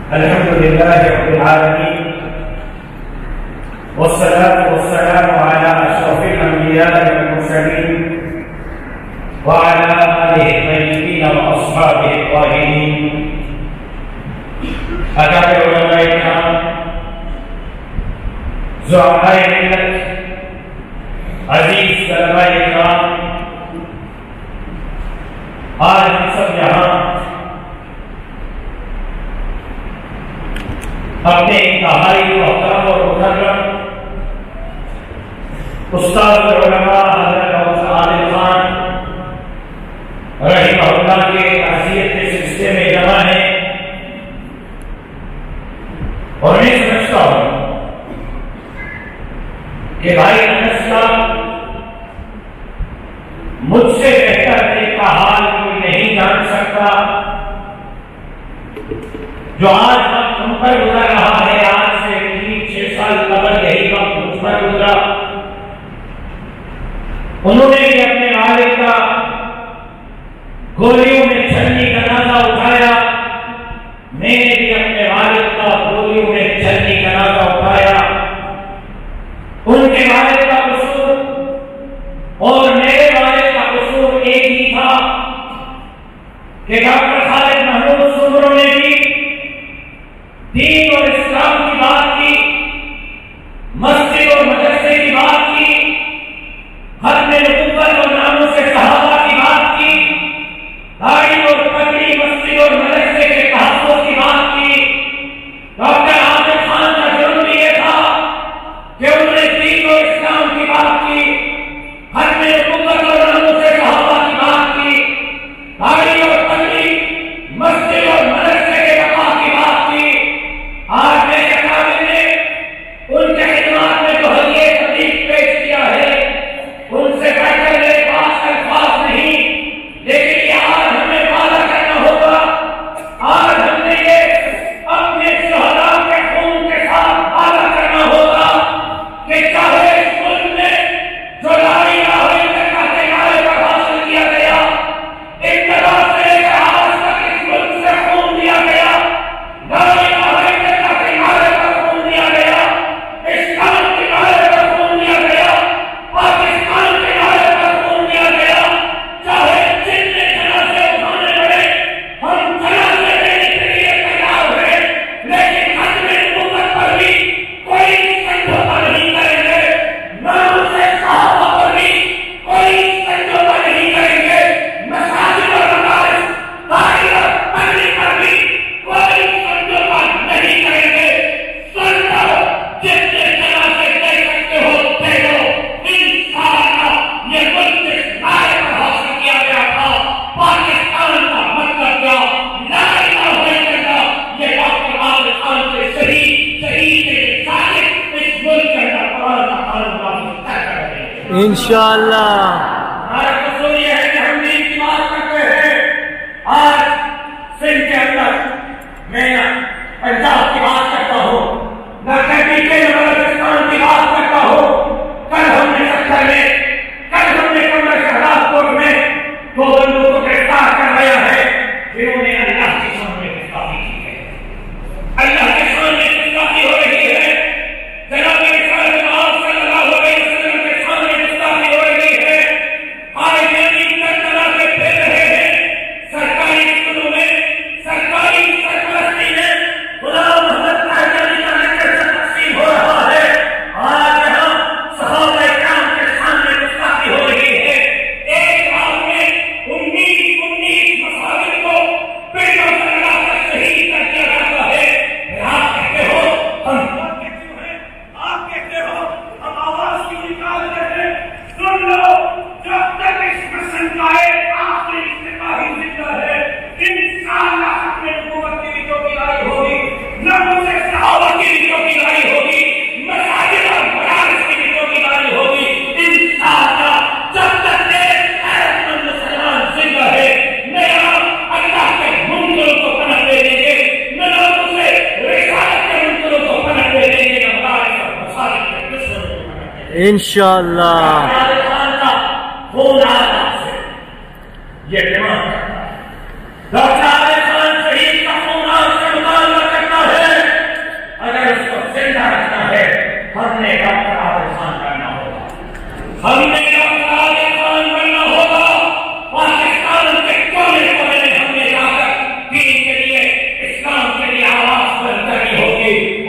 الحمد لله رب العالمين والصلاة والسلام على أشرف الأنبياء والمرسلين وعلى آله الطيبين وأصحابه الطاهرين. أكابر علماء الكرام، زعماء الملت، عزیز طلباء کرام، آج ہم سب یہاں اپنے انتہائی محترم اور مکرم استاد علامہ حضرت عادل خان رحمہ اللہ کے تعزیت کے سلسلے میں جمع ہیں، اور میں سمجھتا ہوں کہ بھائی مجھ سے بہتر دل کا حال کوئی نہیں جان سکتا. جو آج وقت ہم پر گزر رہا ہے، آج سے 6 سال قبل یہی وقت مجھ پر گزرا. انہوں نے بھی اپنے والد کا گولیوں میں چھلنی کا نازہ اٹھایا، میں نے بھی اپنے والد کا گولیوں میں چھلنی کا نازہ اٹھایا. ان کے والد کا قصور اور میرے والد کا قصور ایک ہی تھا کہ ڈاکٹر خالد محمود سومرو نے بھی دین اور اسلام کی بات کی، مسجد اور مدرسے کی بات کی، ختم نبوت اور ناموں سے صحابہ کی بات کی، داڑھی اور پگڑی مسجد اور مدرسے کے تحفظ کی بات کی. ڈاکٹر عادل خان کا جرم بھی یہ تھا کہ انہوں نے دین اور اسلام کی بات کی، ختم نبوت اور ناموں سے صحابہ کی بات کی، داڑھی اور پگڑی مسجد اور مدرسے کے بقا کی بات کی. آج میرے اکابر نے ان کے خدمات میں جو ہدیہ تقریب پیش کیا ہے، ان سے بڑھ کر میرے پاس الفاظ نہیں، لیکن یہ آج ہمیں وعدہ کرنا ہوگا. آج ہم نے یہ اپنے شہداء کے خون کے ساتھ وعدہ کرنا ہوگا کہ چاہے اس ملک میں جو لا الہ الا اللہ کے نعرے پر حاصل کیا گیا، ابتدا سے لے کر آج تک اس ملک سے خون دیا گیا، لا الہ الا اللہ کے نعرے پر خون دیا گیا، اسلام کے نعرے پر خون دیا گیا، پاکستان کے نعرے پر خون دیا گیا. چاہے جتنے جنازے اٹھانے پڑے، ہم جنازے دینے کے لیے تیار ہیں، لیکن ختم نبوت پر بھی کوئی سمجھوتا نہیں کریں گے، نام سے صحابہ پر بھی کوئی سمجھوتا نہیں کریں گے، مساجد اور مدارس داڑھی اور پگڑی پر بھی کوئی سمجھوتا نہیں کریں گے. سن لو، جتنے جنازے دے سکتے ہو دے دو. انشاءاللہ یہ ملک جس نعرے پر حاصل کیا گیا تھا، پاکستان کا مطلب کیا، لا الہ الا اللہ، یہ ڈاکٹر عادل خان کے شہید کے صادق اس ملک کے اندر قرآن کا قانون نافذ کر رہے ہیں. انشاءاللہ. ہمارا قصور یہ ہے کہ ہم دین کی بات کرتے ہیں. آج سندھ کے اندر میں پنجاب کی بات کرتا ہوں، نہ کبھی کے بلوچستان کی بات کرتا ہوں. کل ہم نے سکر میں، کل ہم نے کمر شہداد کوٹ میں 2 بندوں کو گرفتار کروایا ہے جنہوں نے اللہ کے سامنے گستاخی کی ہے. اللہ کے سامنے گستاخی ہو رہی ہے، جناب رسول اللہ صلی اللہ علیہ وسلم کے سامنے گستاخی ہو رہی ہے. آج زمین پر تنازع پھیل رہے ہیں، سرکاری اسکولوں میں، سرکاری سرپرستی میں غلام محمد تعزیتی کا لنگر تقسیم ہو رہا ہے. آج یہاں صحابہ کرام کے سامنے گستاخی ہو رہی ہے. ایک رات میں 19 مساجد کو پیڑوں سے لگا کر شہید کر دیا جاتا ہے. آپ کہتے ہو ہم آپ کہتے ہو ہم آواز کیوں نکالتے ہیں؟ سن لو، جب تک اس مشن کا ایک آخری سپاہی زندہ ہے، انشاءاللہ اپنے حکومت کی بھی چوکیداری ہوگی، نبوت سے صحابہ کی بھی چوکیداری ہوگی، مساجد اور مدارس کی بھی چوکیداری ہوگی. انشاءاللہ جب تک ایک غیرت مند مسلمان زندہ ہے، نہ یہاں اللہ کے منکروں کو پناہ دے دیں گے، نہ لوگوں سے رسالت کے منکروں کو پناہ دے دیں گے، نہ مدارس اور مساجد کے دشمنوں کو پناہ دے دیں گے. انشاءاللہ. عادل خان کا خون آتا سے یہ ڈیمانڈ کرتا ہے. ڈاکٹر عادل خان شہید کا خون آج سے مطالبہ کرتا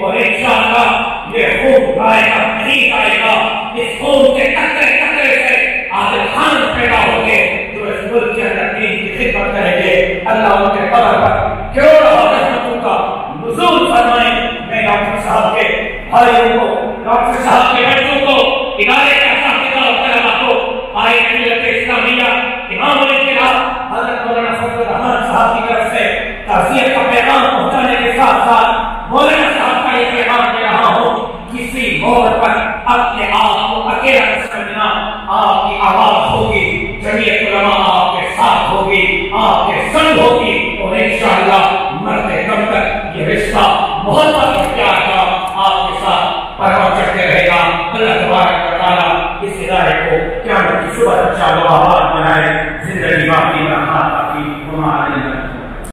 اور انشاءاللہ یہ خون گائے گا نہیں گائے گا. اس خون کے قطرے قطرے سے عادل خان پیدا ہوں گے جو اس ملک کے اندر دین کی خدمت کریں گے. اللہ ان کے قبر پر کروڑوں رحمتوں کا نزول فرمائیں. میں ڈاکٹر صاحب کے بھائیوں کو، ڈاکٹر صاحب کے بچوں کو، ادارے کے اساتذہ اور طلباء کو آئے ملت اسلامیہ امام الانقلاب حضرت مولانا صاحب کی طرف سے تعزیت کا پیغام پہنچانے کے ساتھ ساتھ مولانا صاحب کا یہ پیغام دے رہا ہوں، کسی موڑ پر اپنے آپ کو اکیلا نہ سمجھنا. آپ کی آواز ہوگی، جمعیت علماء آپ کے ساتھ ہوگی، آپ کے سنگ ہوگی، اور انشاءاللہ مرتے دم تک یہ رشتہ محبت اور پیار کا آپ کے ساتھ پرواں چڑھتے رہے گا. اللہ تبارک و تعالیٰ اس ادارے کو قیامت کی صبح تک چالو آباد بنائے.